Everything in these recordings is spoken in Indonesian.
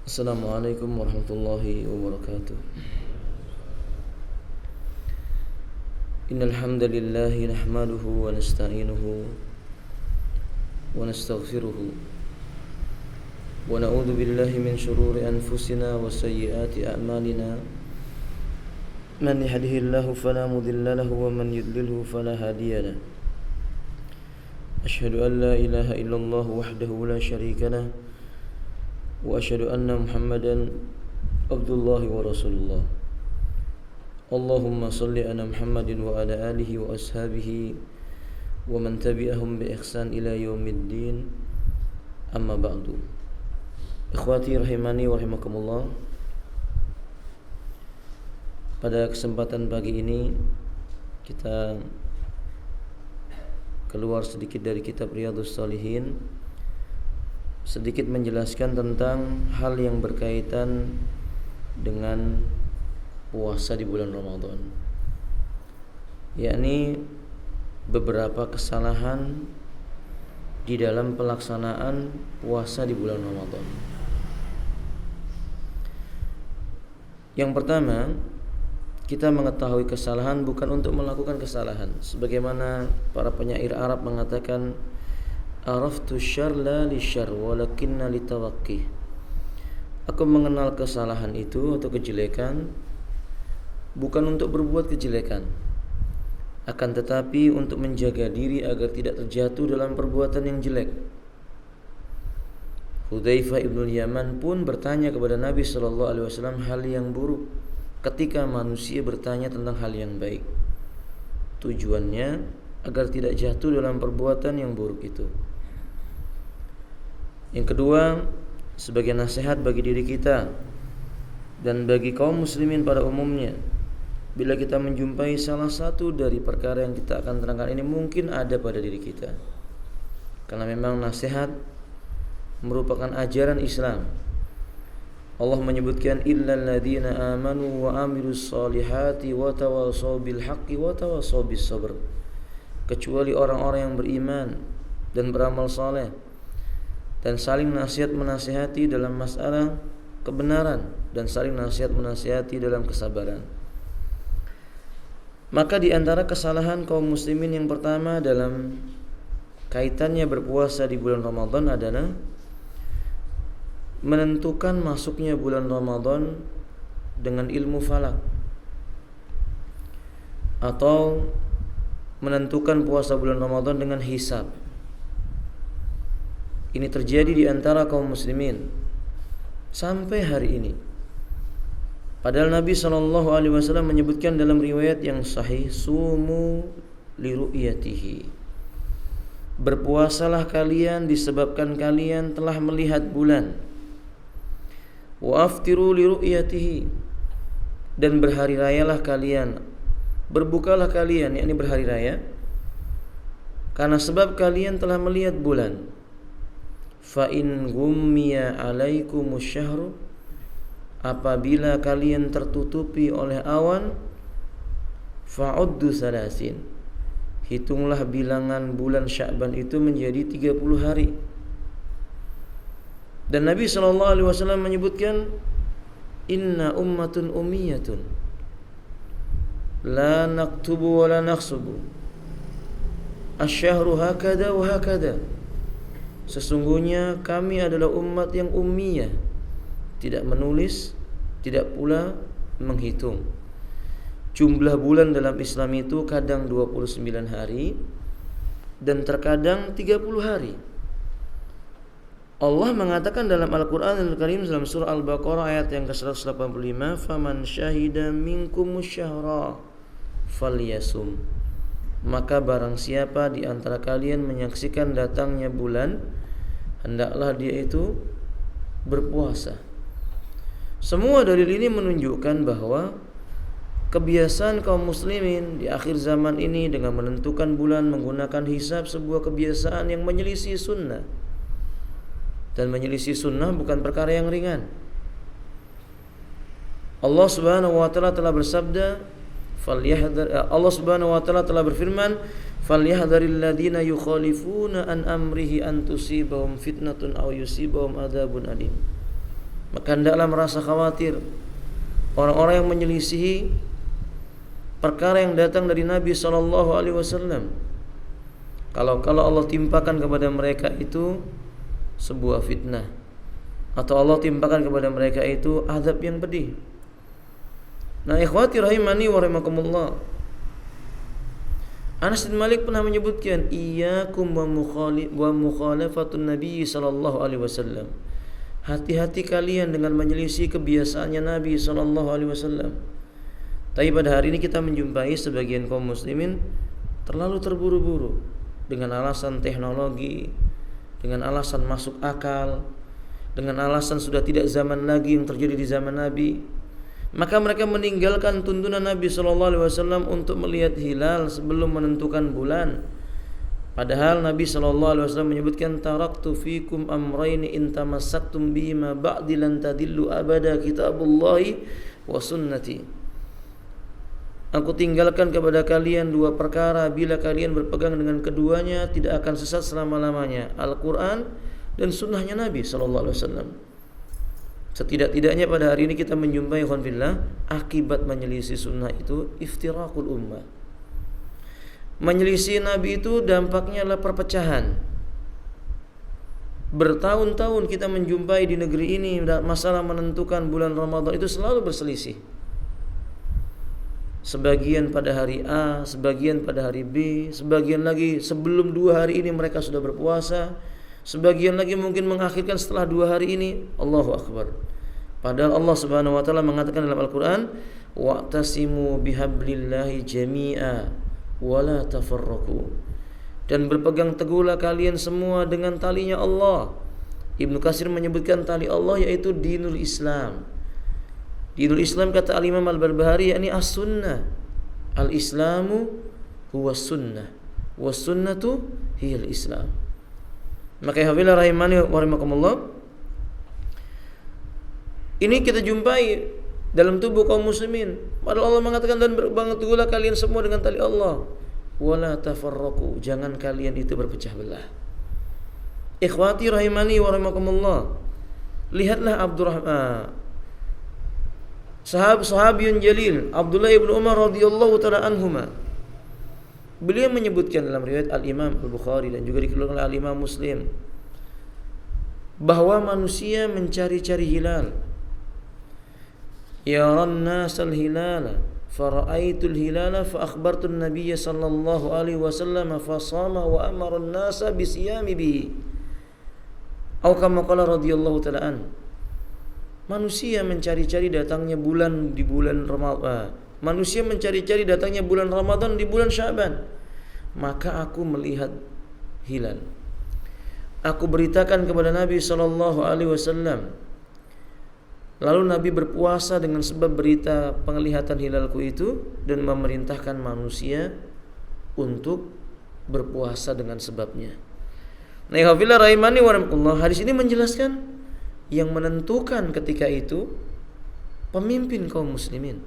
Assalamualaikum warahmatullahi wabarakatuh. Innal hamdalillah nahmaduhu wa nasta'inuhu wa nastaghfiruhu wa na'udzu billahi min shururi anfusina wa sayyiati a'malina. Man yahdihillahu fala mudilla lahu wa man yudlilhu fala hadiya lahu. Asyhadu an la ilaha illallah wahdahu la syarika lahu wa asyhadu anna Muhammadan abdullahi wa rasulullah. Allahumma salli ala Muhammadin wa ala alihi wa ashabihi wa man tabi'ahum bi ihsan ila yaumiddin. Amma ba'du. Ikhwati rahimani wa rahimakumullah. Pada kesempatan pagi ini kita keluar sedikit dari kitab Riyadhus Shalihin, sedikit menjelaskan tentang hal yang berkaitan dengan puasa di bulan Ramadan, yakni beberapa kesalahan di dalam pelaksanaan puasa di bulan Ramadan. Yang pertama, kita mengetahui kesalahan bukan untuk melakukan kesalahan, sebagaimana para penyair Arab mengatakan, araftu syarr la li syarr walakinna li tawaqqih. Aku mengenal kesalahan itu atau kejelekan bukan untuk berbuat kejelekan, akan tetapi untuk menjaga diri agar tidak terjatuh dalam perbuatan yang jelek. Hudzaifah ibn Yaman pun bertanya kepada Nabi sallallahu alaihi wasallam hal yang buruk ketika manusia bertanya tentang hal yang baik. Tujuannya agar tidak jatuh dalam perbuatan yang buruk itu. Yang kedua, sebagai nasihat bagi diri kita dan bagi kaum muslimin pada umumnya, bila kita menjumpai salah satu dari perkara yang kita akan terangkan ini mungkin ada pada diri kita, karena memang nasihat merupakan ajaran Islam. Allah menyebutkan illal ladzina amanu wa amilus solihati wa tawassaw bil haqqi wa tawassaw bis sabr. Kecuali orang-orang yang beriman dan beramal saleh dan saling nasihat menasihati dalam masalah kebenaran dan saling nasihat menasihati dalam kesabaran. Maka di antara kesalahan kaum muslimin yang pertama dalam kaitannya berpuasa di bulan Ramadan adalah menentukan masuknya bulan Ramadan dengan ilmu falak, atau menentukan puasa bulan Ramadan dengan hisab. Ini terjadi di antara kaum muslimin sampai hari ini. Padahal Nabi SAW menyebutkan dalam riwayat yang sahih, sumu li ru'yatihi. Berpuasalah kalian disebabkan kalian telah melihat bulan. Wa aftiru li ru'yatihi. Dan berhari rayalah kalian, berbukalah kalian, yakni berhari raya, karena sebab kalian telah melihat bulan. Fa in gummiya alaikumus syahru, apabila kalian tertutupi oleh awan, fa'uddu salasin, hitunglah bilangan bulan Sya'ban itu menjadi 30 hari. Dan Nabi SAW menyebutkan, inna ummatun ummiyatun la naktubu wa la nakhsubu asyahru hakada wa hakada. Sesungguhnya kami adalah umat yang ummiyah, tidak menulis, tidak pula menghitung. Jumlah bulan dalam Islam itu kadang 29 hari dan terkadang 30 hari. Allah mengatakan dalam Al-Quran Al-Karim dalam surah Al-Baqarah ayat yang ke-185, faman syahida minkumus syahra falyasum. Maka barang siapa di antara kalian menyaksikan datangnya bulan, hendaklah dia itu berpuasa. Semua dalil ini menunjukkan bahwa kebiasaan kaum muslimin di akhir zaman ini dengan menentukan bulan menggunakan hisab sebuah kebiasaan yang menyelisih sunnah. Dan menyelisih sunnah bukan perkara yang ringan. Allah Subhanahu wa taala telah bersabda, Allah Subhanahu wa taala telah berfirman, falyahdharil ladzina yukhalifuna an amrihi an tusibahum fitnatun aw yusibahum adzabun alim. Maka hendaklah merasa khawatir orang-orang yang menyelisihi perkara yang datang dari Nabi SAW. Kalau Allah timpakan kepada mereka itu sebuah fitnah, atau Allah timpakan kepada mereka itu azab yang pedih. Nah, ikhwati rahimani wa rahimakumullah, Anas bin Malik pernah menyebutkan, iyyakum wa mukhalafatun Nabi sallallahu alaihi wasallam. Hati-hati kalian dengan menyelisih kebiasaannya Nabi sallallahu alaihi wasallam. Tapi pada hari ini kita menjumpai sebagian kaum muslimin terlalu terburu-buru dengan alasan teknologi, dengan alasan masuk akal, dengan alasan sudah tidak zaman lagi yang terjadi di zaman Nabi. Maka mereka meninggalkan tuntunan Nabi SAW untuk melihat hilal sebelum menentukan bulan. Padahal Nabi SAW menyebutkan, taraktu fikum amrayni in tamassaktum bihima ba'di lan tadillu abada, kitabullahi wa sunnati. Aku tinggalkan kepada kalian dua perkara, bila kalian berpegang dengan keduanya tidak akan sesat selama-lamanya, Al-Quran dan sunnahnya Nabi SAW. Setidak-tidaknya pada hari ini kita menjumpai khonfillah, akibat menyelisih sunnah itu iftirakul ummah. Menyelisih Nabi itu dampaknya adalah perpecahan. Bertahun-tahun kita menjumpai di negeri ini masalah menentukan bulan Ramadan itu selalu berselisih. Sebagian pada hari A, sebagian pada hari B, sebagian lagi sebelum 2 hari ini mereka sudah berpuasa, sebagian lagi mungkin mengakhirkan setelah 2 hari ini. Allahu Akbar. Padahal Allah Subhanahu wa taala mengatakan dalam Al-Qur'an, wa'tasimu bihablillahi jami'a wa la tafarraqu. Dan berpegang teguhlah kalian semua dengan talinya Allah. Ibnu Katsir menyebutkan tali Allah yaitu dinul Islam. Dinul Islam kata Al-Imam Al-Barbahari yakni as-sunnah. Al-Islamu huwa sunnah wa sunnatu hiya al-Islam. Maka ya hafilah rahimani wa rahimakumullah, ini kita jumpai dalam tubuh kaum muslimin. Padahal Allah mengatakan, dan berpegang teguhlah kalian semua dengan tali Allah, wala tafarraqu, jangan kalian itu berpecah belah. Ikhwati rahimani wa rahimakumullah, lihatlah Abdurrahman, sahabiyun jalil Abdullah ibn Umar radhiyallahu ta'ala anhuma. Beliau menyebutkan dalam riwayat Al-Imam Al-Bukhari dan juga dikeluarkan oleh Al-Imam Muslim bahwa manusia mencari-cari hilal. Yaran nasal hilala fara'aitul hilala fa akhbartu an-nabiy sallallahu alaihi wasallam fa shama wa amara an-nasa bi siyami bihi. Atau kama qala radhiyallahu ta'ala an. Manusia mencari-cari datangnya bulan di bulan Ramadan. Manusia mencari-cari datangnya bulan Ramadan di bulan Sya'ban. Maka aku melihat hilal. Aku beritakan kepada Nabi sallallahu alaihi wasallam. Lalu Nabi berpuasa dengan sebab berita penglihatan hilalku itu dan memerintahkan manusia untuk berpuasa dengan sebabnya. Nah, hafilah rahimani wa rahimakumullah, hadis ini menjelaskan yang menentukan ketika itu pemimpin kaum muslimin.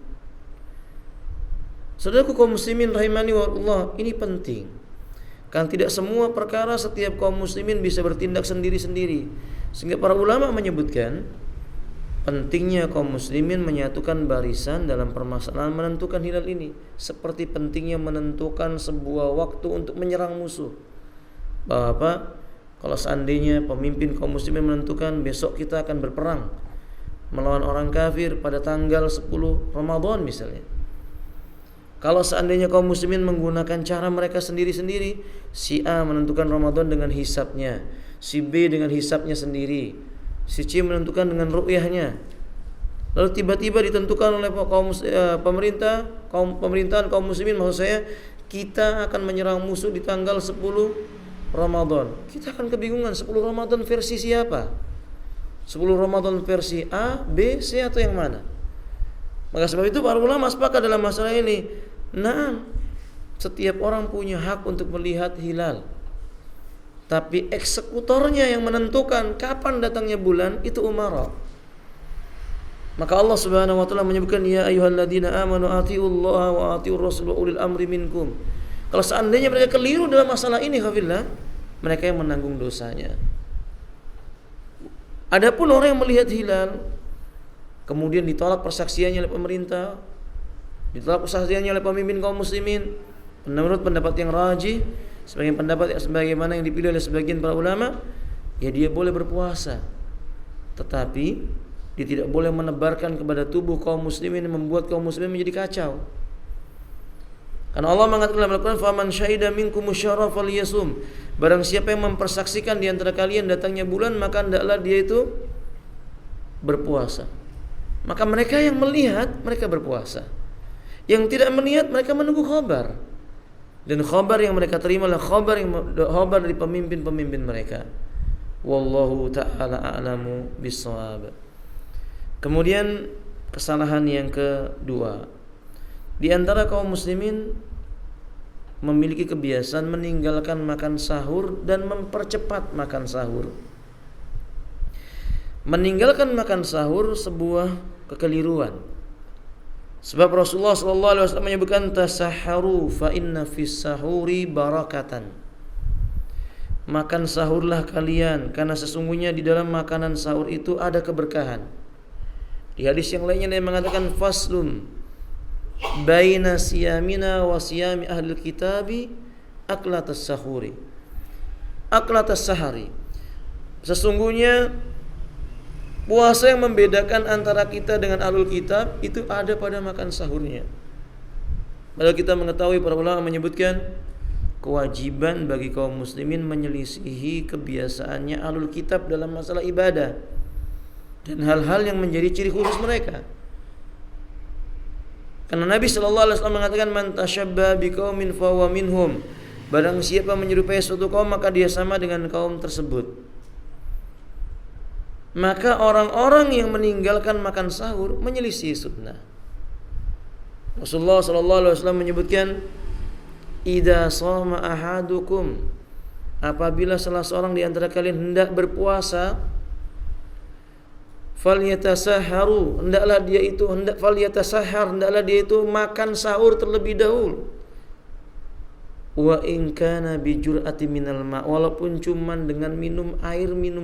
Saudaraku kaum muslimin rahimani wa rahimakumullah, ini penting. Kan tidak semua perkara setiap kaum muslimin bisa bertindak sendiri-sendiri. Sehingga para ulama menyebutkan pentingnya kaum muslimin menyatukan barisan dalam permasalahan menentukan hilal ini, seperti pentingnya menentukan sebuah waktu untuk menyerang musuh. Bahwa apa? Kalau seandainya pemimpin kaum muslimin menentukan besok kita akan berperang melawan orang kafir pada tanggal 10 Ramadan misalnya. Kalau seandainya kaum muslimin menggunakan cara mereka sendiri-sendiri, si A menentukan Ramadan dengan hisabnya, si B dengan hisabnya sendiri, si C menentukan dengan ru'yahnya. Lalu tiba-tiba ditentukan oleh pemerintahan kaum muslimin, maksud saya, kita akan menyerang musuh di tanggal 10 Ramadan. Kita akan kebingungan 10 Ramadan versi siapa? 10 Ramadan versi A, B, C atau yang mana? Maka sebab itu para ulama sepakat dalam masalah ini. Nah, setiap orang punya hak untuk melihat hilal. Tapi eksekutornya yang menentukan kapan datangnya bulan itu umara. Maka Allah Subhanahu wa taala menyebutkan, ya ayyuhalladzina amanu atiullaha wa atiur rasul wa ulil amri minkum. Kalau seandainya mereka keliru dalam masalah ini, khafillah, mereka yang menanggung dosanya. Adapun orang yang melihat hilal kemudian ditolak persaksiannya oleh pemerintah, ditolak persaksiannya oleh pemimpin kaum muslimin, menurut pendapat yang rajih, sebagian pendapat sebagaimana yang dipilih oleh sebagian para ulama, ya dia boleh berpuasa. Tetapi dia tidak boleh menebarkan kepada tubuh kaum muslimin yang membuat kaum muslimin menjadi kacau. Karena Allah mengatakan dalam Al-Quran, "Faman syahida minkum syahra falyasum." Barang siapa yang mempersaksikan di antara kalian datangnya bulan, maka hendaklah dia itu berpuasa. Maka mereka yang melihat, mereka berpuasa. Yang tidak melihat, mereka menunggu khabar. Dan khabar yang mereka terima adalah khabar dari pemimpin-pemimpin mereka. Wallahu ta'ala a'lamu bis-shawab. Kemudian kesalahan yang kedua, di antara kaum muslimin memiliki kebiasaan meninggalkan makan sahur dan mempercepat makan sahur. Meninggalkan makan sahur sebuah kekeliruan. Sebab Rasulullah SAW menyebutkan tasahharu fa inna fis sahuri barakatan. Makan sahurlah kalian karena sesungguhnya di dalam makanan sahur itu ada keberkahan. Di hadis yang lainnya dia mengatakan faslun baina siyamina wa siyami ahli kitabi aklatas sahuri. Aklatas sahari. Sesungguhnya puasa yang membedakan antara kita dengan ahlul kitab itu ada pada makan sahurnya. Padahal kita mengetahui para ulama menyebutkan kewajiban bagi kaum muslimin menyelisihi kebiasaannya ahlul kitab dalam masalah ibadah dan hal-hal yang menjadi ciri khusus mereka. Karena Nabi SAW mengatakan man tashabba biqaumin fahuwa minhum. Barang siapa menyerupai suatu kaum maka dia sama dengan kaum tersebut. Maka orang-orang yang meninggalkan makan sahur menyelisih sunnah. Rasulullah SAW menyebutkan idza shoma ahadukum, apabila salah seorang di antara kalian hendak berpuasa, falyatasahharu, hendaklah dia itu makan sahur terlebih dahulu. Wa in kana bi jur'ati minal ma, walaupun cuman dengan minum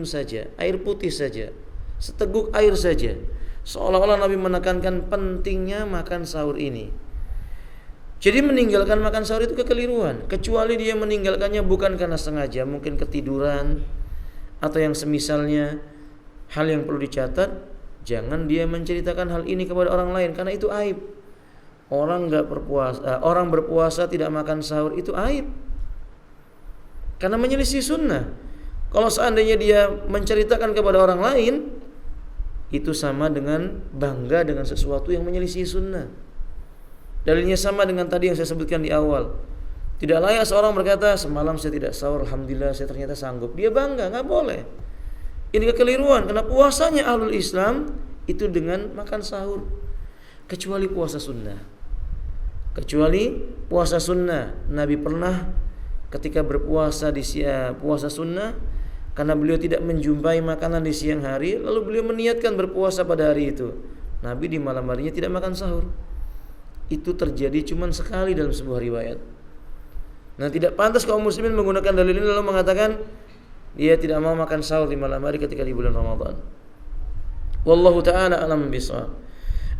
saja, air putih saja, seteguk air saja. Seolah-olah Nabi menekankan pentingnya makan sahur ini. Jadi meninggalkan makan sahur itu kekeliruan, kecuali dia meninggalkannya bukan karena sengaja, mungkin ketiduran atau yang semisalnya. Hal yang perlu dicatat, jangan dia menceritakan hal ini kepada orang lain karena itu aib. Orang berpuasa tidak makan sahur itu aib. Karena menyelisih sunnah. Kalau seandainya dia menceritakan kepada orang lain, itu sama dengan bangga dengan sesuatu yang menyelisih sunnah. Dalilnya sama dengan tadi yang saya sebutkan di awal. Tidak layak seorang berkata, semalam saya tidak sahur, alhamdulillah saya ternyata sanggup. Dia bangga, nggak boleh. Ini kekeliruan karena puasanya ahlul Islam itu dengan makan sahur, kecuali puasa sunnah. Nabi pernah ketika berpuasa di puasa sunnah, karena beliau tidak menjumpai makanan di siang hari, lalu beliau meniatkan berpuasa pada hari itu. Nabi di malam harinya tidak makan sahur. Itu terjadi cuma sekali dalam sebuah riwayat. Nah, tidak pantas kaum muslimin menggunakan dalil ini lalu mengatakan dia tidak mau makan sahur di malam hari ketika di bulan Ramadan. Wallahu ta'ala alam bishawab.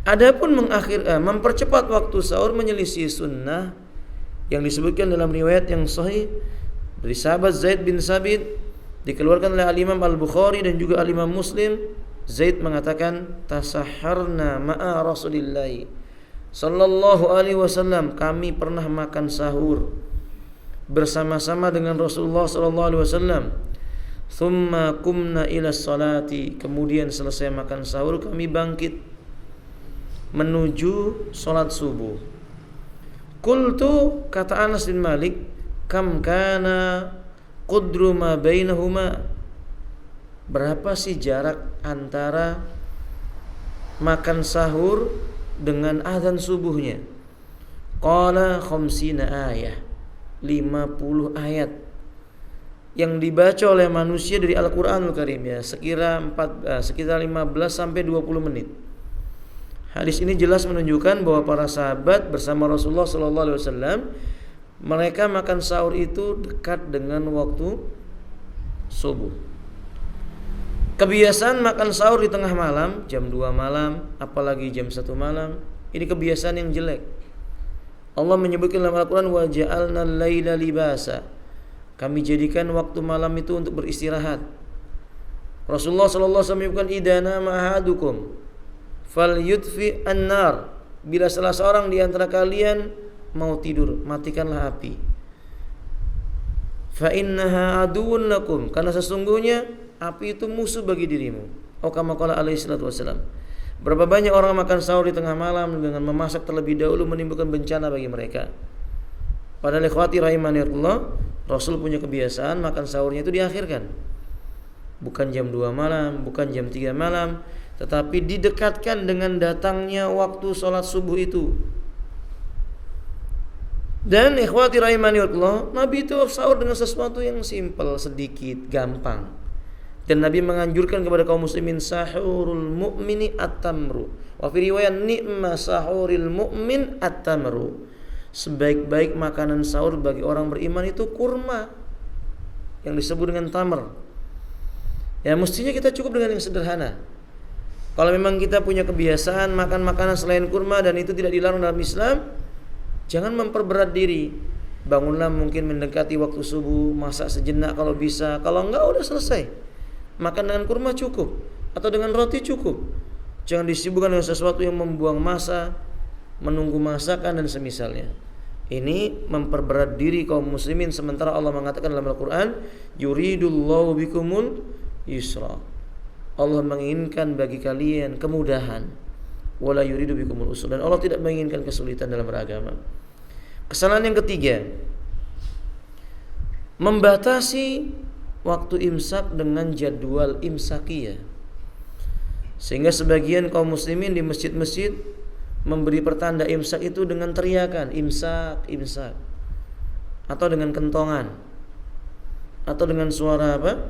Adapun mempercepat waktu sahur menyelisih sunnah yang disebutkan dalam riwayat yang sahih dari sahabat Zaid bin Sabit, dikeluarkan oleh Al-Imam Al-Bukhari dan juga Al-Imam Muslim. Zaid mengatakan tasahharna ma'a Rasulillah sallallahu alaihi wasallam, kami pernah makan sahur bersama-sama dengan Rasulullah sallallahu alaihi wasallam. Thumma kumna ila salati, kemudian selesai makan sahur kami bangkit menuju salat subuh. Qultu, kata Anas bin Malik, kam kana qudru ma bainahuma, berapa sih jarak antara makan sahur dengan azan subuhnya? Qala khamsina ayah, 50 ayat yang dibaca oleh manusia dari Al-Qur'anul Karim, ya, sekitar 15 sampai 20 menit. Hadis ini jelas menunjukkan bahwa para sahabat bersama Rasulullah SAW mereka makan sahur itu dekat dengan waktu subuh. Kebiasaan makan sahur di tengah malam, jam 2 malam, apalagi jam 1 malam, ini kebiasaan yang jelek. Allah menyebutkan dalam Al-Quran, wa ja'alna al-laila libasa. Kami jadikan waktu malam itu untuk beristirahat. Rasulullah sallallahu alaihi wasallam menyebutkan, idza nama ahadukum falyudfi an-nar. Bila salah seorang di antara kalian mau tidur, matikanlah api. Fa innaha aduwwun lakum, karena sesungguhnya api itu musuh bagi dirimu. Atau kama qala alaihi salatu wasallam. Berapa banyak orang makan sahur di tengah malam dengan memasak terlebih dahulu menimbulkan bencana bagi mereka. Padahal ikhwati rahimanillah, Rasul punya kebiasaan makan sahurnya itu diakhirkan. Bukan jam 2 malam, bukan jam 3 malam, tetapi didekatkan dengan datangnya waktu sholat subuh itu. Dan ikhwati rahimanillah, Nabi itu sahur dengan sesuatu yang simpel, sedikit, gampang. Dan Nabi menganjurkan kepada kaum muslimin, sahurul mu'mini at-tamru. Wa fi riwayat, ni'ma sahuril mu'min at-tamru. Sebaik-baik makanan sahur bagi orang beriman itu kurma, yang disebut dengan tamr. Ya, mestinya kita cukup dengan yang sederhana. Kalau memang kita punya kebiasaan makan makanan selain kurma dan itu tidak dilarang dalam Islam, jangan memperberat diri. Bangunlah mungkin mendekati waktu subuh, masak sejenak kalau bisa. Kalau enggak, udah selesai. Makan dengan kurma cukup, atau dengan roti cukup. Jangan disibukkan dengan sesuatu yang membuang masa, menunggu masakan dan semisalnya. Ini memperberat diri kaum muslimin, sementara Allah mengatakan dalam Al-Quran, yuridullahu bikumul yusra. Allah menginginkan bagi kalian kemudahan, wala yuridu bikumul usra. Dan Allah tidak menginginkan kesulitan dalam beragama. Kesalahan yang ketiga, membatasi waktu imsak dengan jadwal imsakiyah. Sehingga sebagian kaum muslimin di masjid-masjid memberi pertanda imsak itu dengan teriakan, imsak, imsak. Atau dengan kentongan. Atau dengan suara apa?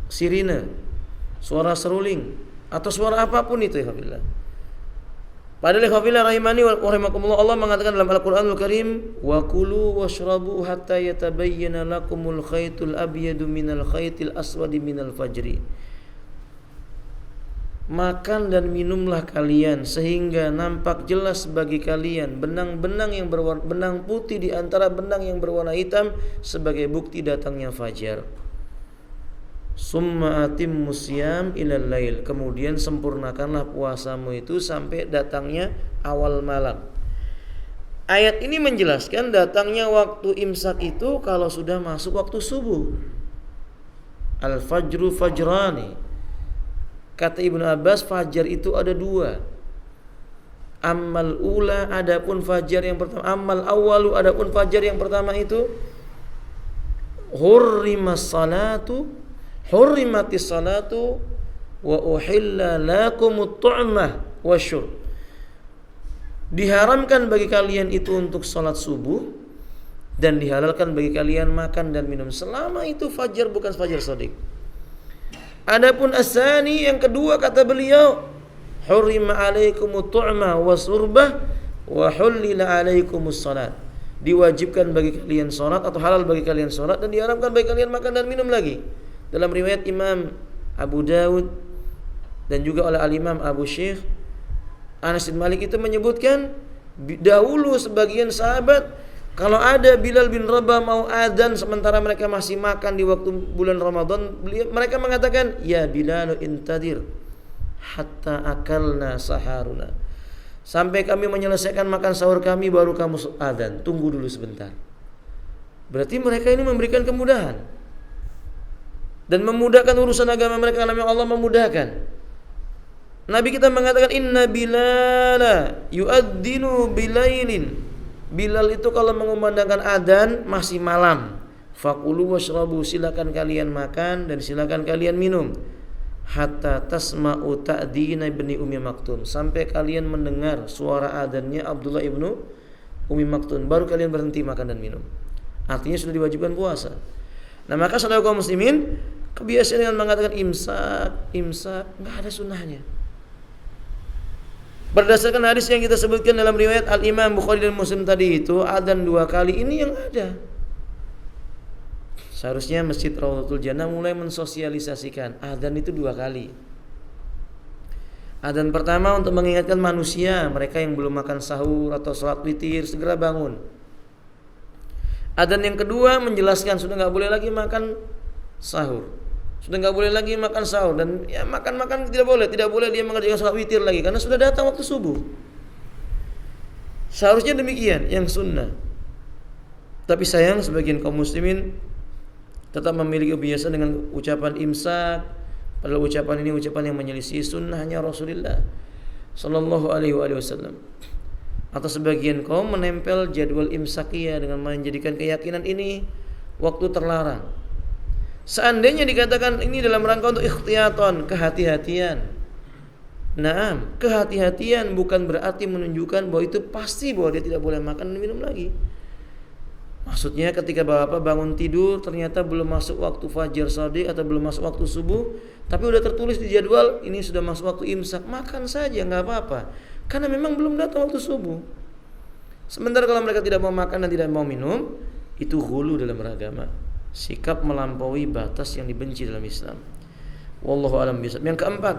Sirine, suara seruling, atau suara apapun itu, ya Allah. Padahal ikhwafillah rahimani wa rahimakumullah, Allah mengatakan dalam Al-Qur'anul Karim, wa kulu washrabu hatta yatabayyana lakumul khaytul abyadu minal khaytil aswadi minal fajri. Makan dan minumlah kalian sehingga nampak jelas bagi kalian benang-benang yang berwarna, benang putih di antara benang yang berwarna hitam sebagai bukti datangnya fajar. Summa atimmu siyam ilal lail. Kemudian sempurnakanlah puasamu itu sampai datangnya awal malam. Ayat ini menjelaskan datangnya waktu imsak itu kalau sudah masuk waktu subuh. Al-fajru fajrani. Kata Ibnu Abbas, fajar itu ada 2. Ammal ula, adapun fajar yang pertama, ammal awalu, adapun fajar yang pertama itu hurrimas salatu, hurrimatis salatu wa uhilla lakumut tu'mah wasyur. Diharamkan bagi kalian itu untuk salat subuh dan dihalalkan bagi kalian makan dan minum selama itu fajar bukan fajar shadiq. Adapun asani yang kedua, kata beliau, hurrima alaikumut tu'mah wasurbah wa hullila alaikumus salat. Diwajibkan bagi kalian salat atau halal bagi kalian salat dan diharamkan bagi kalian makan dan minum lagi. Dalam riwayat Imam Abu Dawud dan juga oleh Al-Imam Abu Syekh, Anas bin Malik itu menyebutkan dahulu sebagian sahabat, kalau ada Bilal bin Rabah mau adzan sementara mereka masih makan di waktu bulan Ramadan, mereka mengatakan, ya Bilal intadir hatta akalna saharuna. Sampai kami menyelesaikan makan sahur kami baru kamu adzan, tunggu dulu sebentar. Berarti mereka ini memberikan kemudahan dan memudahkan urusan agama mereka, karena Allah memudahkan. Nabi kita mengatakan, inna Bilala yu'addinu bilailin. Bilal itu kalau mengumandangkan adzan masih malam. Fakulu washrabu, silakan kalian makan dan silakan kalian minum. Hatta tasma'u ta'dina ibni Ummi Maktum, sampai kalian mendengar suara adzannya Abdullah ibnu Ummi Maktum, baru kalian berhenti makan dan minum. Artinya sudah diwajibkan puasa. Nah, maka saudara kaum muslimin, kebiasaan dengan mengatakan imsak, enggak ada sunnahnya. Berdasarkan hadis yang kita sebutkan dalam riwayat Al-Imam Bukhari dan Muslim tadi itu, adzan 2 kali ini yang ada. Seharusnya Masjid Raudhatul Jannah mulai mensosialisasikan adzan itu 2 kali. Adzan pertama untuk mengingatkan manusia, mereka yang belum makan sahur atau sholat witir segera bangun. Adzan yang kedua menjelaskan sudah nggak boleh lagi makan sahur, sudah nggak boleh lagi makan sahur, dan ya makan tidak boleh dia mengerjakan sholat witir lagi karena sudah datang waktu subuh. Seharusnya demikian yang sunnah. Tapi sayang sebagian kaum muslimin tetap memiliki kebiasaan dengan ucapan imsak, padahal ucapan ini ucapan yang menyelisih sunnahnya Rasulullah sallallahu alaihi wasallam. Atau sebagian kaum menempel jadwal imsakiyah dengan menjadikan keyakinan ini waktu terlarang. Seandainya dikatakan ini dalam rangka untuk ikhtiyatan, kehati-hatian. Naam, kehati-hatian bukan berarti menunjukkan bahwa itu pasti bahwa dia tidak boleh makan dan minum lagi. Maksudnya ketika bapak bangun tidur ternyata belum masuk waktu fajar shadiq atau belum masuk waktu subuh, tapi udah tertulis di jadwal ini sudah masuk waktu imsak, makan saja nggak apa-apa, karena memang belum datang waktu subuh. Sementara kalau mereka tidak mau makan dan tidak mau minum, itu ghulu dalam beragama, sikap melampaui batas yang dibenci dalam Islam. Wallahu a'lam bishawab. Yang keempat,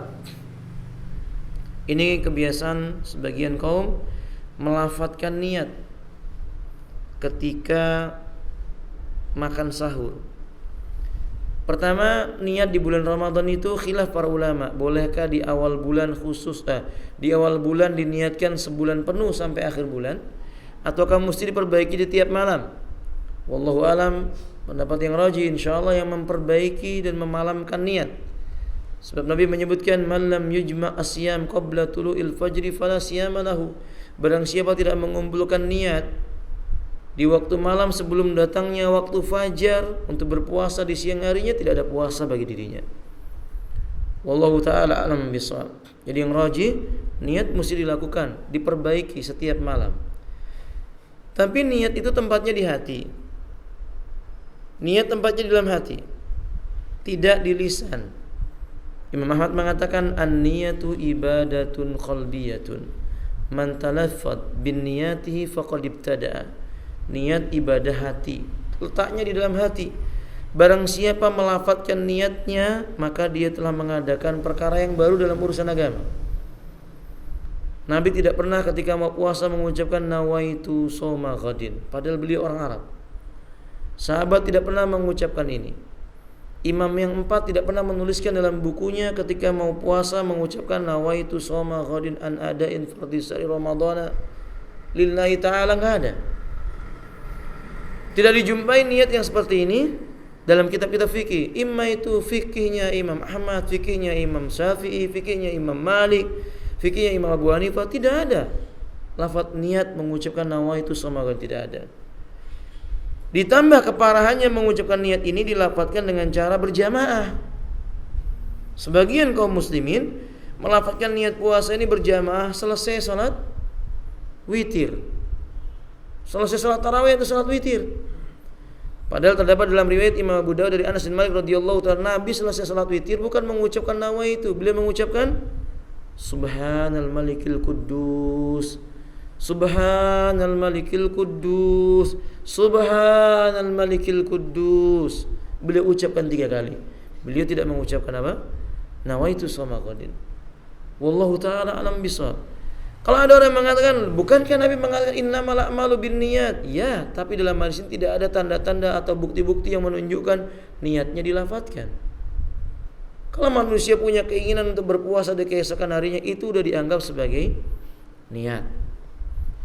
ini kebiasaan sebagian kaum melafadzkan niat ketika makan sahur. Pertama, niat di bulan Ramadan itu khilaf para ulama. Bolehkah di awal bulan di awal bulan diniatkan sebulan penuh sampai akhir bulan, ataukah mesti diperbaiki di tiap malam? Wallahu alam, pendapat yang rajih insyaallah yang memperbaiki dan memalamkan niat. Sebab Nabi menyebutkan man lam yujma' asyam qabla tulu'il fajri fala siyama lahu. Barang siapa tidak mengumpulkan niat di waktu malam sebelum datangnya waktu fajar untuk berpuasa di siang harinya, tidak ada puasa bagi dirinya. Wallahu ta'ala a'lam bishawab. Jadi yang rajih, niat mesti dilakukan, diperbaiki setiap malam. Tapi niat itu tempatnya di hati. Niat tempatnya di dalam hati, tidak di lisan. Imam Ahmad mengatakan an-niyatu ibadatun qalbiyatun. Man talaffadz bin niyatihi faqad ibtada'a. Niat ibadah hati, letaknya di dalam hati. Barang siapa melafadzkan niatnya, maka dia telah mengadakan perkara yang baru dalam urusan agama. Nabi tidak pernah ketika mau puasa mengucapkan nawaitu shauma ghadin, padahal beliau orang Arab. Sahabat tidak pernah mengucapkan ini. Imam yang 4 tidak pernah menuliskan dalam bukunya ketika mau puasa mengucapkan nawaitu shauma ghadin an ada'in fardhi sari ramadhana lillahi ta'ala, enggak ada. Tidak dijumpai niat yang seperti ini dalam kitab-kitab fikih. Imma itu fikihnya Imam Ahmad, fikihnya Imam Syafi'i, fikihnya Imam Malik, fikihnya Imam Abu Hanifah, tidak ada lafaz niat mengucapkan nawaitu shauma ghadin, tidak ada. Ditambah keparahannya mengucapkan niat ini dilafadzkan dengan cara berjamaah. Sebagian kaum muslimin melafadzkan niat puasa ini berjamaah selesai salat witir, selesai salat tarawih atau salat witir. Padahal terdapat dalam riwayat Imam Abu Dawud dari Anas bin Malik radhiyallahu ta'ala, Nabi selesai salat witir bukan mengucapkan nawaitu, beliau mengucapkan Subhanal Malikil Quddus, Subhanal Malikil Quddus, Subhanal Malikil Quddus. Beliau ucapkan 3 kali. Beliau tidak mengucapkan apa? Nawaitu shauma ghadin. Wallahu ta'ala alam bishawab. Kalau ada orang yang mengatakan, bukankah Nabi mengatakan innamal a'malu binniyat? Ya, tapi dalam hadis ini tidak ada tanda-tanda atau bukti-bukti yang menunjukkan niatnya dilafadzkan. Kalau manusia punya keinginan untuk berpuasa di keesokan harinya, itu sudah dianggap sebagai niat.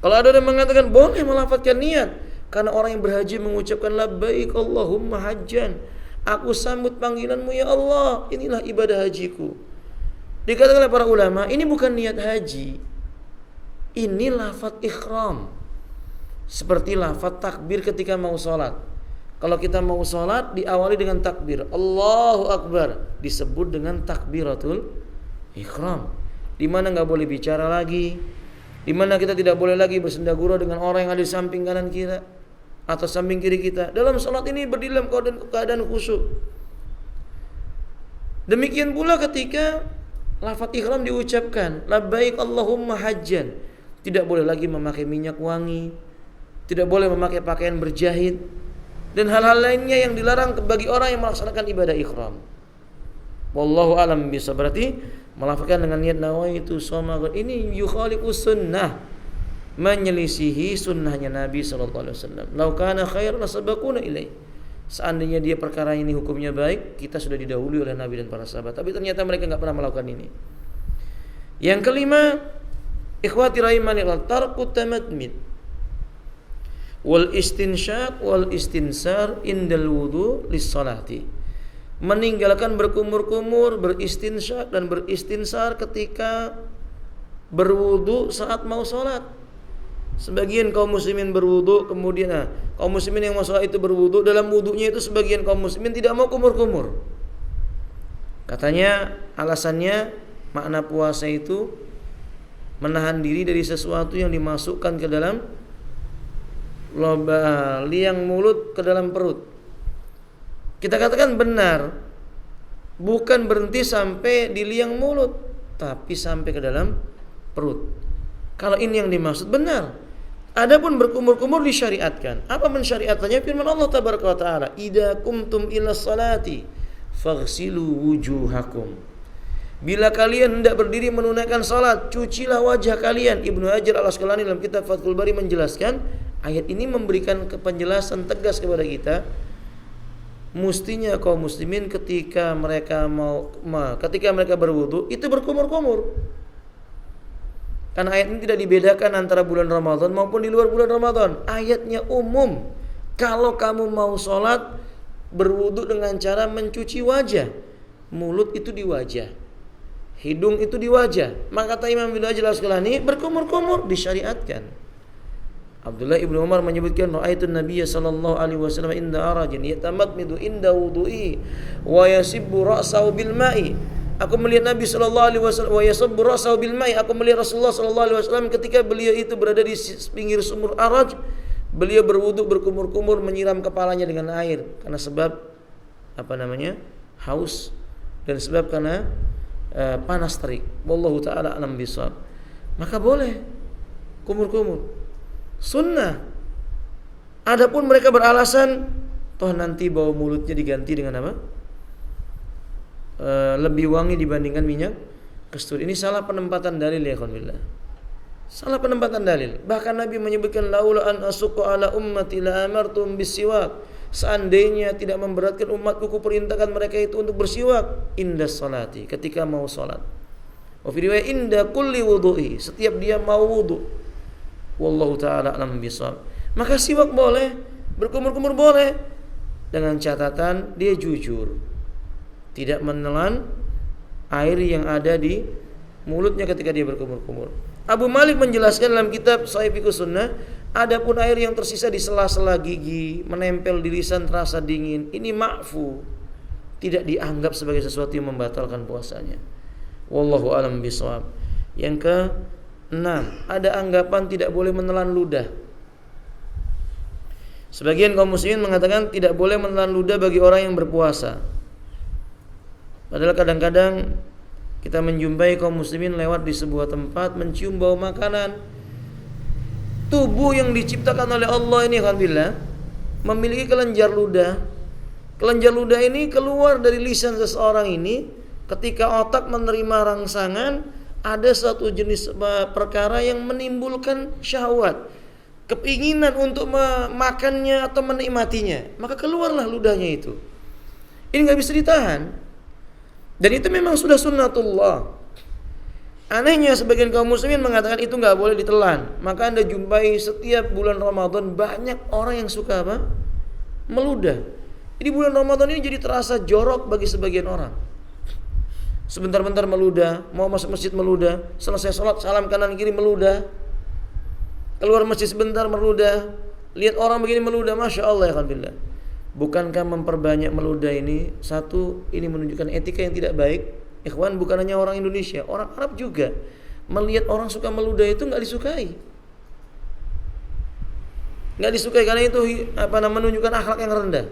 Kalau ada orang yang mengatakan boleh melafadzkan niat, karena orang yang berhaji mengucapkan labbaik Allahumma hajjan, aku sambut panggilanmu ya Allah, inilah ibadah hajiku. Dikatakan oleh para ulama, ini bukan niat haji, ini lafaz ikhram. Seperti lafaz takbir ketika mau sholat. Kalau kita mau sholat diawali dengan takbir Allahu Akbar, disebut dengan takbiratul ikhram, di mana nggak boleh bicara lagi, di mana kita tidak boleh lagi bersendagurau dengan orang yang ada di samping kanan kita atau samping kiri kita. Dalam sholat ini berdiri dalam keadaan khusyuk. Demikian pula ketika lafaz ikhram diucapkan labbaik Allahumma hajjan, tidak boleh lagi memakai minyak wangi, tidak boleh memakai pakaian berjahit, dan hal-hal lainnya yang dilarang bagi orang yang melaksanakan ibadah ihram. Wallahu alam bisa, berarti melafalkan dengan niat nawaitu shoma ini yukhalifus sunnah, menyelisihi sunnahnya Nabi sallallahu alaihi wasallam. Lau kana khairan lasabaquna ilaih. Seandainya dia perkara ini hukumnya baik, kita sudah didahului oleh Nabi dan para sahabat. Tapi ternyata mereka enggak pernah melakukan ini. Yang kelima, ikhwati rahimanillah, tarku tamatmid wal istinsyaq wal istinsar indal wudu lis salati. Meninggalkan berkumur-kumur, beristinsyak dan beristinsar ketika berwudu saat mau sholat. Sebagian kaum muslimin berwudu, kemudian kaum muslimin yang mau sholat itu berwudu, dalam wudunya itu sebagian kaum muslimin tidak mau kumur-kumur. Katanya alasannya makna puasa itu menahan diri dari sesuatu yang dimasukkan ke dalam liang mulut, ke dalam perut. Kita katakan benar, bukan berhenti sampai di liang mulut, tapi sampai ke dalam perut. Kalau ini yang dimaksud benar. Adapun berkumur-kumur disyariatkan. Apa mensyariatkannya? Firman Allah tabaraka wa taala, "Idza kumtum ila sholati faghsilu wujuhakum." Bila kalian hendak berdiri menunaikan salat, cucilah wajah kalian. Ibnu Hajar Al-Asqalani dalam kitab Fathul Bari menjelaskan, ayat ini memberikan penjelasan tegas kepada kita. Mestinya kaum muslimin ketika mereka berwudu itu berkumur-kumur. Karena ayat ini tidak dibedakan antara bulan Ramadan maupun di luar bulan Ramadan. Ayatnya umum. Kalau kamu mau sholat, berwudu dengan cara mencuci wajah. Mulut itu di wajah, hidung itu di wajah. Maka kata Imam Ibnu Hajar Al-Asqalani, berkumur-kumur disyariatkan. Abdullah ibnu Umar menyebutkan, ra'aitun Nabiyya sallallahu alaihi wasallam inda arajin yatamadmidu inda wudu'i wa yasibbu ra'sahu bil ma'i. Aku melihat Nabi sallallahu alaihi wasallam wa yasibbu ra'sahu bil ma'i. Aku melihat Rasulullah sallallahu alaihi wasallam ketika beliau itu berada di pinggir sumur Araj, beliau berwudu berkumur-kumur menyiram kepalanya dengan air karena sebab haus dan sebab karena panas terik. Wallahu taala alam bisawab. Maka boleh kumur-kumur. Sunnah. Adapun mereka beralasan toh nanti bau mulutnya diganti dengan apa? Lebih wangi dibandingkan minyak kasturi. Ini salah penempatan dalil ya ikhwanillah. Salah penempatan dalil. Bahkan Nabi menyebutkan laula an asuqqa ala ummati la amartum bisiwak. Seandainya tidak memberatkan umatku, kuperintahkan mereka itu untuk bersiwak inda salati, ketika mau salat. Wa fi riwayat inda kulli wudu'i, setiap dia mau wudu. Wallahu ta'ala alam bisawab. Maka siwak boleh, berkumur-kumur boleh, dengan catatan dia jujur, tidak menelan air yang ada di mulutnya ketika dia berkumur-kumur. Abu Malik menjelaskan dalam kitab Sahih Fiqh Sunnah, adapun air yang tersisa di sela-sela gigi, menempel di lisan terasa dingin, ini ma'fu, tidak dianggap sebagai sesuatu yang membatalkan puasanya. Wallahu a'lam bishawab. Yang ke-6, ada anggapan tidak boleh menelan ludah. Sebagian kaum muslimin mengatakan tidak boleh menelan ludah bagi orang yang berpuasa. Padahal kadang-kadang kita menjumpai kaum muslimin lewat di sebuah tempat mencium bau makanan. Tubuh yang diciptakan oleh Allah ini alhamdulillah memiliki kelenjar ludah. Kelenjar ludah ini keluar dari lisan seseorang ini ketika otak menerima rangsangan, ada satu jenis perkara yang menimbulkan syahwat, keinginan untuk memakannya atau menikmatinya, maka keluarlah ludahnya itu. Ini nggak bisa ditahan, dan itu memang sudah sunnatullah. Anehnya sebagian kaum muslimin mengatakan itu nggak boleh ditelan. Maka Anda jumpai setiap bulan Ramadan banyak orang yang suka apa? Meludah. Jadi bulan Ramadan ini jadi terasa jorok bagi sebagian orang. Sebentar-bentar meludah, mau masuk masjid meludah, selesai sholat salam kanan kiri meludah, keluar masjid sebentar meludah, lihat orang begini meludah, masya Allah ya alhamdulillah. Bukankah memperbanyak meludah ini satu, ini menunjukkan etika yang tidak baik? Ikhwan, bukan hanya orang Indonesia, orang Arab juga melihat orang suka meludah itu nggak disukai, karena itu menunjukkan akhlak yang rendah.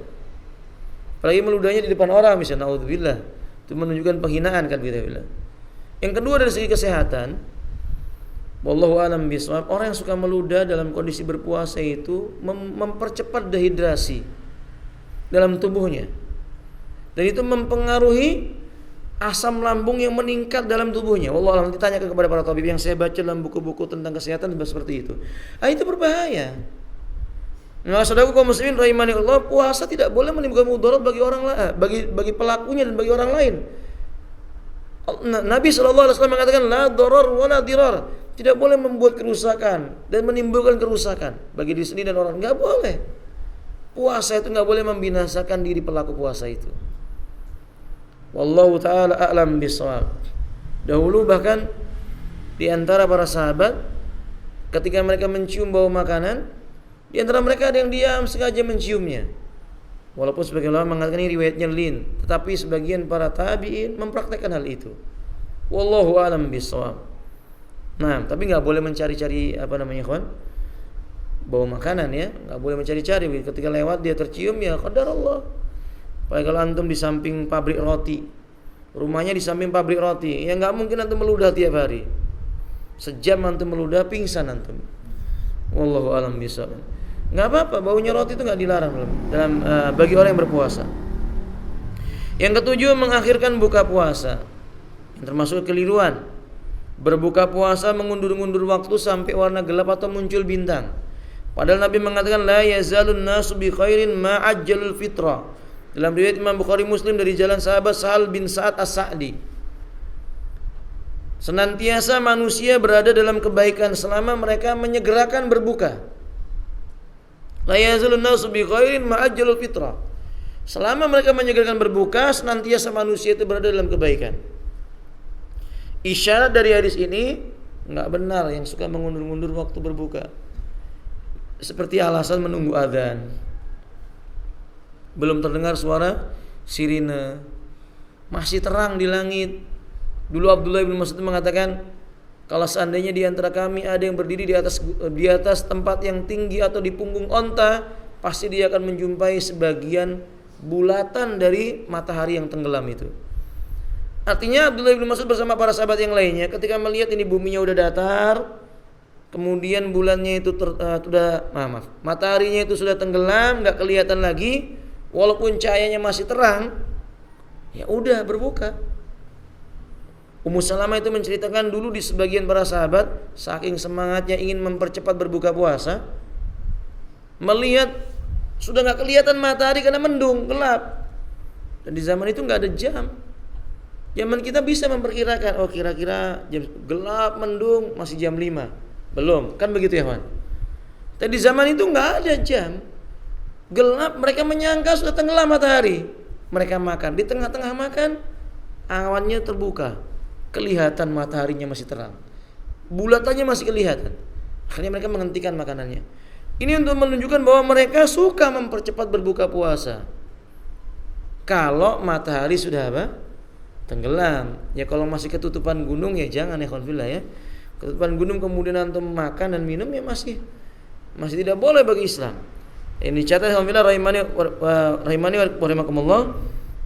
Apalagi meludahnya di depan orang, misalnya, naudzubillah, itu menunjukkan penghinaan kan gitu. Yang kedua dari segi kesehatan, wallahu a'lam bishawab, orang yang suka meludah dalam kondisi berpuasa itu mempercepat dehidrasi. dalam tubuhnya. Dan itu mempengaruhi asam lambung yang meningkat dalam tubuhnya. Wallah, nanti tanya kepada para tabib, yang saya baca dalam buku-buku tentang kesehatan seperti itu. Itu berbahaya. Nah, saudaraku kaum muslimin rahimani Allah, puasa tidak boleh menimbulkan mudarat bagi orang lain, bagi pelakunya dan bagi orang lain. Nabi SAW mengatakan la darar wa la dirar. Tidak boleh membuat kerusakan dan menimbulkan kerusakan bagi diri sendiri dan orang. Enggak boleh. Puasa itu enggak boleh membinasakan diri pelaku puasa itu. Wallahu taala a'lam bishawab. Dahulu bahkan di antara para sahabat, ketika mereka mencium bau makanan, di antara mereka ada yang diam sengaja menciumnya. Walaupun sebagian ulama mengatakan ini riwayatnya lin, tetapi sebagian para tabi'in mempraktekkan hal itu. Wallahu a'lam bishawab. Nah, tapi enggak boleh mencari-cari kawan? Bau makanan ya, enggak boleh mencari-cari. Ketika lewat dia tercium, ya qadarullah. Apalagi kalau antum di samping pabrik roti, rumahnya di samping pabrik roti, ya enggak mungkin antum meludah tiap hari. Sejam antum meludah, pingsan antum. Wallahu a'lam bishawab. Enggak apa-apa, baunya roti itu enggak dilarang dalam bagi orang yang berpuasa. Yang ketujuh, mengakhirkan buka puasa. Yang termasuk kekeliruan. Berbuka puasa mengundur-undur waktu sampai warna gelap atau muncul bintang. Padahal Nabi mengatakan la yazalun nasu bi khairin ma ajjalul fitra. Dalam riwayat Imam Bukhari Muslim dari jalan sahabat Sahal bin Sa'ad As-Sa'di, senantiasa manusia berada dalam kebaikan selama mereka menyegerakan berbuka. La yazalun nasu bi khairin ma ajjalul fitra. Selama mereka menyegerakan berbuka, senantiasa manusia itu berada dalam kebaikan. Isyarat dari hadis ini, enggak benar yang suka mengundur-undur waktu berbuka. Seperti alasan menunggu azan. Belum terdengar suara sirine. Masih terang di langit. Dulu Abdullah bin Mas'ud mengatakan, kalau seandainya di antara kami ada yang berdiri di atas tempat yang tinggi atau di punggung onta, pasti dia akan menjumpai sebagian bulatan dari matahari yang tenggelam itu. Artinya Abdullah bin Mas'ud bersama para sahabat yang lainnya ketika melihat ini buminya udah datar, kemudian bulannya itu mataharinya itu sudah tenggelam, nggak kelihatan lagi, walaupun cahayanya masih terang, ya udah berbuka. Ummu Salamah itu menceritakan dulu di sebagian para sahabat saking semangatnya ingin mempercepat berbuka puasa, melihat sudah nggak kelihatan matahari karena mendung, gelap. Dan di zaman itu nggak ada jam. Zaman kita bisa memperkirakan, oh kira-kira jam gelap mendung masih jam 5. Belum, kan begitu ya, kawan. Tapi di zaman itu enggak ada jam. Gelap, mereka menyangka sudah tenggelam matahari. Mereka makan, di tengah-tengah makan awannya terbuka. Kelihatan mataharinya masih terang. Bulatannya masih kelihatan. Akhirnya mereka menghentikan makanannya. Ini untuk menunjukkan bahwa mereka suka mempercepat berbuka puasa. Kalau matahari sudah tenggelam. Ya kalau masih ketutupan gunung ya jangan ya khonfillah ya. Ketutupan gunung kemudian antum makan dan minum ya masih tidak boleh bagi Islam. Ini dicatat khonfillah rahimani wa rahimakumullah,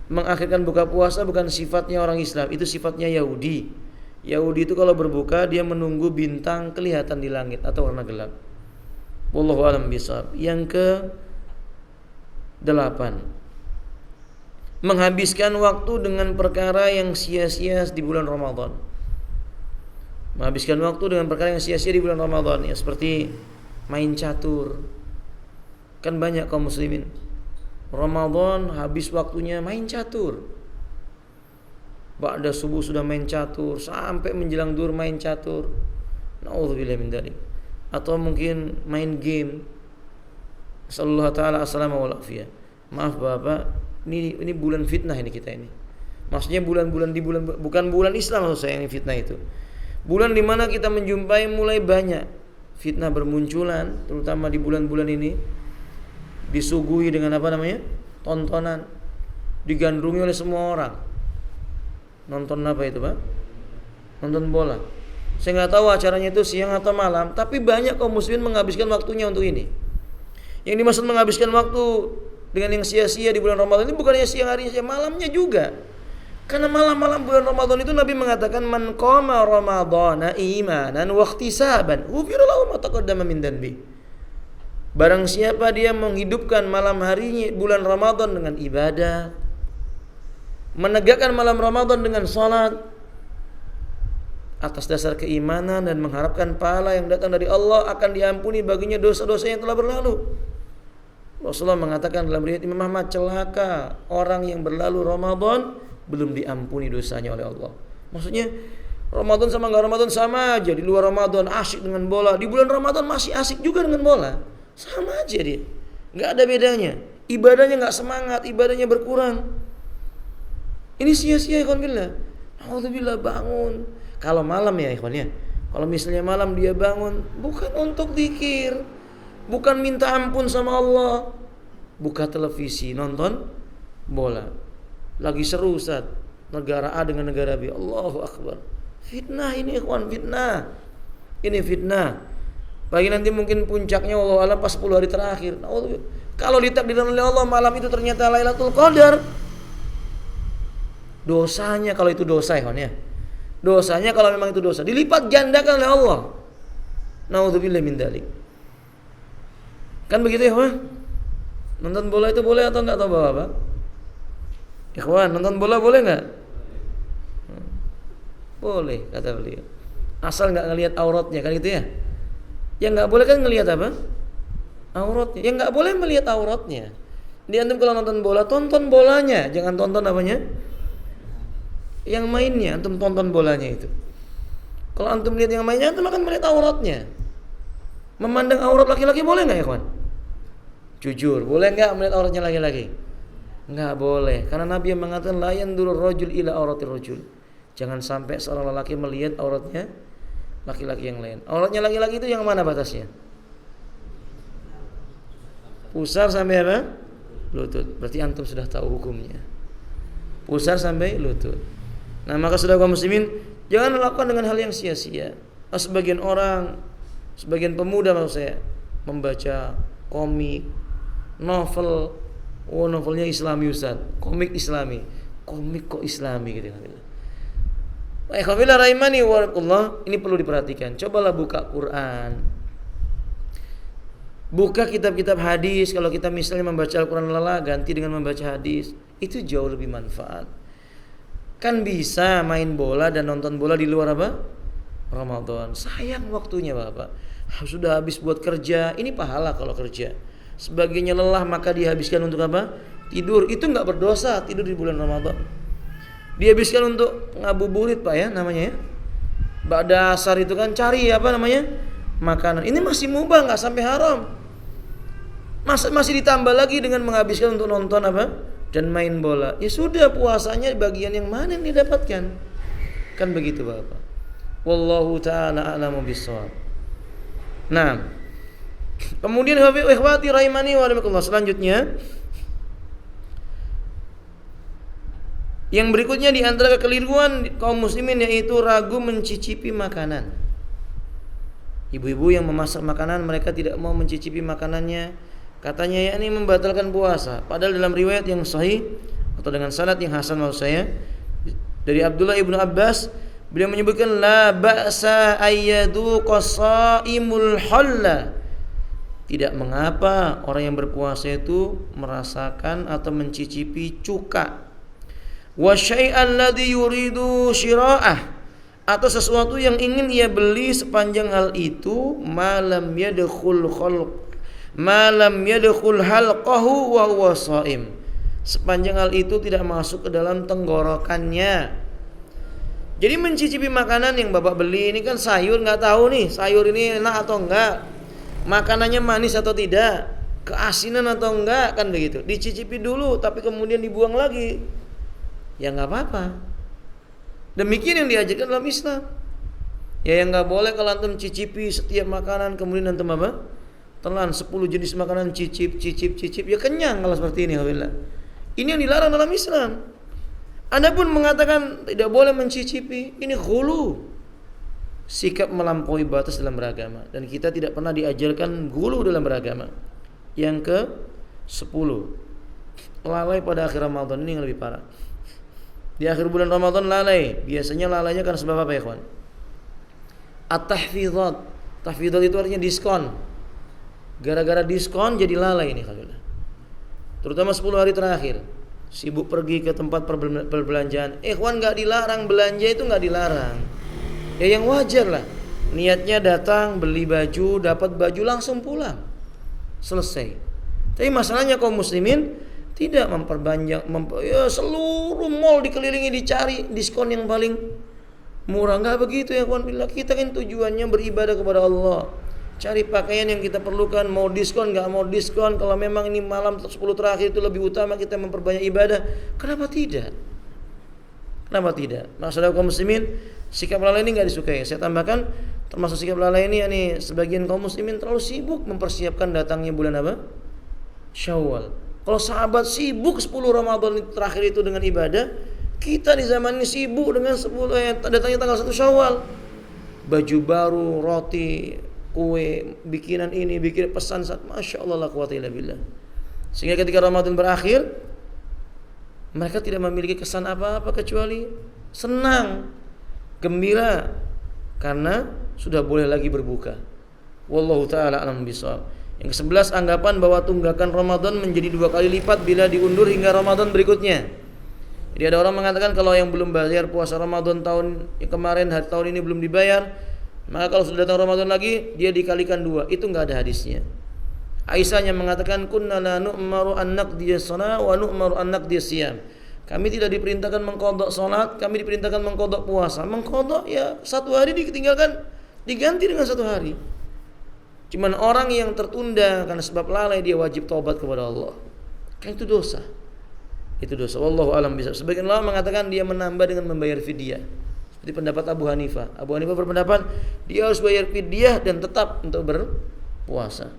mengakhirkan buka puasa bukan sifatnya orang Islam, itu sifatnya Yahudi. Yahudi itu kalau berbuka dia menunggu bintang kelihatan di langit atau warna gelap. Wallahu a'lam bishawab. Yang ke-8, menghabiskan waktu dengan perkara yang sia-sia di bulan Ramadan. Menghabiskan waktu dengan perkara yang sia-sia di bulan Ramadan, ya seperti main catur. Kan banyak kaum muslimin Ramadan habis waktunya main catur. Ba'da subuh sudah main catur, sampai menjelang zuhur main catur. Nauzubillah min dzalik. Atau mungkin main game. Sallallahu taala assalamu wal afiyah. Maaf Bapak, ini bulan fitnah ini kita ini. Maksudnya bulan-bulan di bulan, bukan bulan Islam maksud saya yang fitnah itu. Bulan di mana kita menjumpai mulai banyak fitnah bermunculan, terutama di bulan-bulan ini disuguhi dengan tontonan, digandrungi oleh semua orang. Nonton apa itu, Pak? Nonton bola. Saya nggak tahu acaranya itu siang atau malam, tapi banyak kaum muslimin menghabiskan waktunya untuk ini. Yang dimaksud menghabiskan waktu dengan yang sia-sia di bulan Ramadan ini bukannya siang harinya, malamnya juga. Karena malam-malam bulan Ramadan itu Nabi mengatakan man qama ramadhana imanan wa ihtisaban ghufira lahu ma taqaddama min dhanbi. Barang siapa dia menghidupkan malam harinya bulan Ramadan dengan ibadah, menegakkan malam Ramadan dengan salat atas dasar keimanan dan mengharapkan pahala yang datang dari Allah, akan diampuni baginya dosa-dosa yang telah berlalu. Rasulullah mengatakan dalam riwayat Imam Ahmad, celaka orang yang berlalu Ramadan belum diampuni dosanya oleh Allah. Maksudnya Ramadan sama enggak Ramadan sama aja. Di luar Ramadan asyik dengan bola, di bulan Ramadan masih asyik juga dengan bola. Sama aja dia. Enggak ada bedanya. Ibadahnya enggak semangat, ibadahnya berkurang. Ini sia-sia ikhwan billah. Alhamdulillah bangun. Kalau malam ya ikhwan ya. Kalau misalnya malam dia bangun bukan untuk zikir, bukan minta ampun sama Allah, buka televisi nonton bola. Lagi seru Ustaz, negara A dengan negara B. Allahu Akbar. Fitnah ini ikhwan, fitnah. Ini fitnah. Bagi nanti mungkin puncaknya wallahu alam pas 10 hari terakhir. Kalau ditakdirkan oleh Allah malam itu ternyata Lailatul Qadar, dosanya kalau itu dosa ikhwan ya. Dosanya kalau memang itu dosa dilipat gandakan oleh Allah. Nauzubillah min dzalik. Kan begitu ya, ikhwan? Nonton bola itu boleh atau enggak tahu Bapak? Ikhwan, nonton bola boleh enggak? Boleh kata beliau. Asal enggak ngelihat auratnya kan gitu ya. Yang enggak boleh kan ngelihat apa? Auratnya. Yang enggak boleh melihat auratnya. Di antum kalau nonton bola, tonton bolanya, jangan tonton apanya? Yang mainnya, antum tonton bolanya itu. Kalau antum lihat yang mainnya, antum akan melihat auratnya. Memandang aurat laki-laki boleh enggak ya, kawan? Jujur, boleh enggak melihat auratnya laki-laki? Enggak boleh, karena Nabi yang mengatakan la yandurur rajul ila auratir rajul. Jangan sampai seorang lelaki melihat auratnya laki-laki yang lain. Auratnya laki-laki itu yang mana batasnya? Pusar sampai apa? Lutut. Berarti antum sudah tahu hukumnya. Pusar sampai lutut. Nah, maka saudara kaum muslimin, jangan lakukan dengan hal yang sia-sia. Sebagian orang, sebagian pemuda maksud saya, membaca komik, novel. Oh, novelnya Islami Ustaz. Komik Islami. Komik kok Islami gitu. Ikhwanilah rahimani wa ini perlu diperhatikan. Cobalah buka Quran. Buka kitab-kitab hadis. Kalau kita misalnya membaca Al-Quran lelah, ganti dengan membaca hadis. Itu jauh lebih manfaat. Kan bisa main bola dan nonton bola di luar apa? Ramadan. Sayang waktunya Bapak. Sudah habis buat kerja. Ini pahala kalau kerja. Sebagiannya lelah maka dihabiskan untuk apa? Tidur. Itu enggak berdosa tidur di bulan Ramadan. Dihabiskan untuk ngabuburit Pak ya namanya ya. Ba'da asar itu kan cari apa namanya? Makanan. Ini masih mubah, enggak sampai haram. Masih ditambah lagi dengan menghabiskan untuk nonton apa? Dan main bola. Ya sudah, puasanya bagian yang mana yang didapatkan? Kan begitu Bapak. Wallahu ta'ala a'lamu bissawab. Nah, kemudian ikhwati rahimani wa rahimakumullah, selanjutnya yang berikutnya di antara kekeliruan kaum muslimin yaitu ragu mencicipi makanan. Ibu-ibu yang memasak makanan mereka tidak mau mencicipi makanannya, katanya yakni membatalkan puasa. Padahal dalam riwayat yang sahih atau dengan sanad yang hasan maksud saya dari Abdullah ibnu Abbas, beliau menyebutkan la ba'sa ayyadu qasaimul halla. Tidak mengapa orang yang berpuasa itu merasakan atau mencicipi cuka. Wa syai'an ladzi yuridu syira'ah, atau sesuatu yang ingin ia beli sepanjang hal itu malam yadkhul halqahu wa huwa shaim, sepanjang hal itu tidak masuk ke dalam tenggorokannya. Jadi mencicipi makanan yang Bapak beli ini kan sayur, nggak tahu nih sayur ini enak atau enggak, makanannya manis atau tidak, keasinan atau enggak, kan begitu. Dicicipi dulu tapi kemudian dibuang lagi, ya nggak apa-apa. Demikian yang diajarkan dalam Islam. Ya yang nggak boleh kalau antum cicipi setiap makanan kemudian antum apa? Telan 10 jenis makanan cicip, ya kenyang kalau seperti ini. Alhamdulillah. Ini yang dilarang dalam Islam. Anda pun mengatakan tidak boleh mencicipi, ini ghulu, sikap melampaui batas dalam beragama, dan kita tidak pernah diajarkan ghulu dalam beragama. Yang ke 10, lalai pada akhir Ramadan, ini yang lebih parah. Di akhir bulan Ramadan lalai. Biasanya lalainya karena sebab apa ya kawan? At-tahfidhat. Tahfidhat itu artinya diskon. Gara-gara diskon jadi lalai nih Khalilullah. Terutama 10 hari terakhir. Sibuk pergi ke tempat perbelanjaan. Ikhwan gak dilarang, belanja itu gak dilarang. Ya yang wajar lah. Niatnya datang beli baju, dapat baju langsung pulang. Selesai. Tapi masalahnya kaum muslimin tidak memperbanyak seluruh mall dikelilingi dicari diskon yang paling murah. Enggak begitu ya kawan billah. Kita kan tujuannya beribadah kepada Allah. Cari pakaian yang kita perlukan, mau diskon enggak mau diskon. Kalau memang ini malam 10 terakhir itu lebih utama kita memperbanyak ibadah, kenapa tidak? Kenapa tidak? Masalah kaum muslimin, sikap lalai ini enggak disukai. Saya tambahkan termasuk sikap lalai ini sebagian kaum muslimin terlalu sibuk mempersiapkan datangnya bulan apa? Syawal. Kalau sahabat sibuk 10 Ramadan terakhir itu dengan ibadah, kita di zaman ini sibuk dengan datangnya tanggal 1 Syawal. Baju baru, roti, kue, bikinan ini, bikin pesan saat Masya Allah la quwata illa billah. Sehingga ketika Ramadan berakhir, mereka tidak memiliki kesan apa-apa kecuali senang, gembira, karena sudah boleh lagi berbuka. Wallahu ta'ala alam bishawab. Yang ke-11, anggapan bahwa tunggakan Ramadan menjadi 2 kali lipat bila diundur hingga Ramadan berikutnya. Jadi ada orang mengatakan kalau yang belum bayar puasa Ramadan tahun kemarin, tahun ini belum dibayar, maka kalau sudah datang Ramadan lagi dia dikalikan 2. Itu enggak ada hadisnya. Aisyah yang mengatakan kunna la nu'maru an naqdiya shalah wa nu'maru an naqdiya siyam. Kami tidak diperintahkan mengqadha salat, kami diperintahkan mengqadha puasa. Mengqadha ya 1 hari ditinggalkan, diganti dengan 1 hari. Cuman orang yang tertunda karena sebab lalai dia wajib taubat kepada Allah. Kan itu dosa. Itu dosa. Wallahu alam bisa. Sebagian ulama mengatakan dia menambah dengan membayar fidyah. Seperti pendapat Abu Hanifah. Abu Hanifah berpendapat dia harus bayar fidyah dan tetap untuk berpuasa.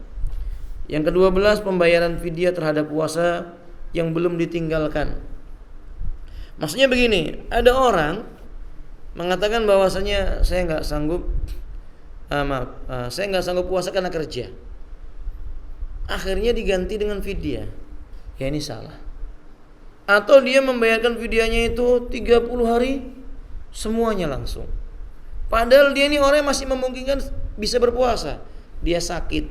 Yang ke-12, pembayaran fidyah terhadap puasa yang belum ditinggalkan. Maksudnya begini, ada orang mengatakan bahwasanya saya enggak sanggup saya nggak sanggup puasa karena kerja. Akhirnya diganti dengan fidyah. Ya ini salah. Atau dia membayarkan fidyahnya itu 30 hari semuanya langsung. Padahal dia ini orang yang masih memungkinkan bisa berpuasa. Dia sakit.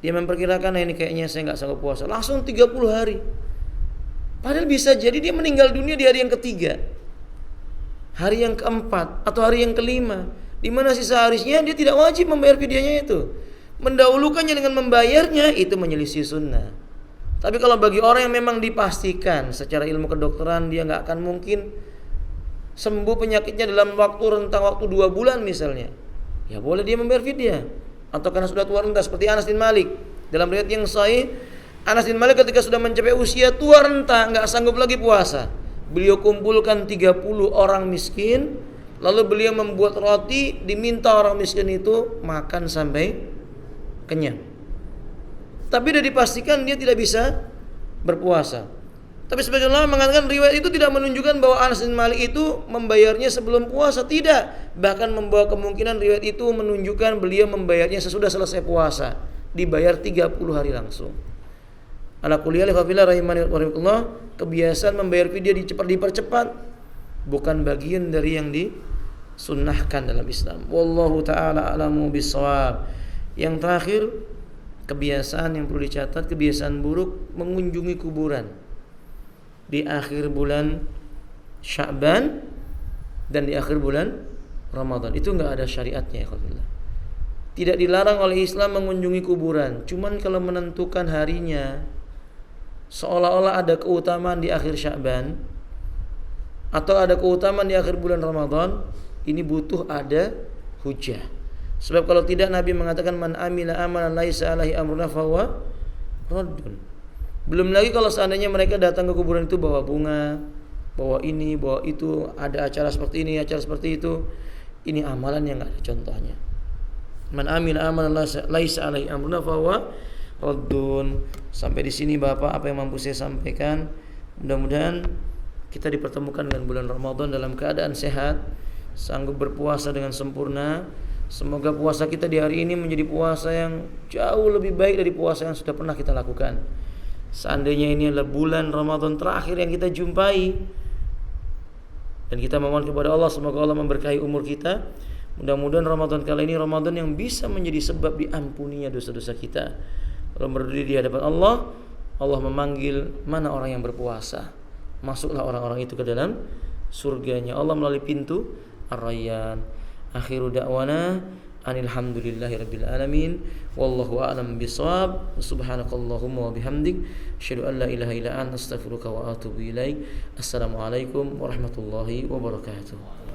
Dia memperkirakan ini kayaknya saya nggak sanggup puasa. Langsung 30 hari. Padahal bisa jadi dia meninggal dunia di hari yang ketiga, hari yang keempat, atau hari yang kelima, di mana sisa harinya dia tidak wajib membayar fidyahnya itu. Mendahulukannya dengan membayarnya itu menyelisih sunnah. Tapi kalau bagi orang yang memang dipastikan secara ilmu kedokteran dia nggak akan mungkin sembuh penyakitnya dalam rentang waktu 2 bulan misalnya, ya boleh dia membayar fidyah. Atau karena sudah tua renta seperti Anas bin Malik. Dalam riwayat yang sahih, Anas bin Malik ketika sudah mencapai usia tua renta nggak sanggup lagi puasa, beliau kumpulkan 30 orang miskin. Lalu beliau membuat roti, diminta orang miskin itu makan sampai kenyang. Tapi sudah dipastikan dia tidak bisa berpuasa. Tapi sebagian ulama mengatakan riwayat itu tidak menunjukkan bahwa Anas bin Malik itu membayarnya sebelum puasa, tidak. Bahkan membawa kemungkinan riwayat itu menunjukkan beliau membayarnya sesudah selesai puasa, dibayar 30 hari langsung. Ala kulli hal rahimani wa rahimakumullah, kebiasaan membayar fidyah dipercepat bukan bagian dari yang disunnahkan dalam Islam. Wallahu ta'ala a'lamu bissawab. Yang terakhir, kebiasaan yang perlu dicatat, kebiasaan buruk mengunjungi kuburan di akhir bulan Sya'ban dan di akhir bulan Ramadan. Itu enggak ada syariatnya ya Allah. Tidak dilarang oleh Islam mengunjungi kuburan. Cuman kalau menentukan harinya seolah-olah ada keutamaan di akhir Sya'ban atau ada keutamaan di akhir bulan Ramadan, ini butuh ada hujah. Sebab kalau tidak Nabi mengatakan man amila amalan laisa alaihi amruna fahuwa raddun. Belum lagi kalau seandainya mereka datang ke kuburan itu bawa bunga, bawa ini, bawa itu, ada acara seperti ini, acara seperti itu. Ini amalan yang enggak ada contohnya. Man amila amalan laisa alaihi amruna fahuwa raddun. Sampai di sini Bapak apa yang mampu saya sampaikan. Mudah-mudahan kita dipertemukan dengan bulan Ramadan dalam keadaan sehat, sanggup berpuasa dengan sempurna. Semoga puasa kita di hari ini menjadi puasa yang jauh lebih baik dari puasa yang sudah pernah kita lakukan. Seandainya ini adalah bulan Ramadan terakhir yang kita jumpai, dan kita memohon kepada Allah semoga Allah memberkahi umur kita. Mudah-mudahan Ramadan kali ini Ramadan yang bisa menjadi sebab diampuninya dosa-dosa kita. lalu berdiri di hadapan Allah. Allah memanggil, mana orang yang berpuasa? Masuklah orang-orang itu ke dalam surganya Allah melalui pintu Ar-Rayyan. Akhiru da'wana alhamdulillahirabbil alamin. Wallahu a'lam bishawab. Subhanakallahumma wa bihamdik, asyhadu an la ilaha illa anta, astaghfiruka wa atubu ilaik. Assalamualaikum warahmatullahi wabarakatuh.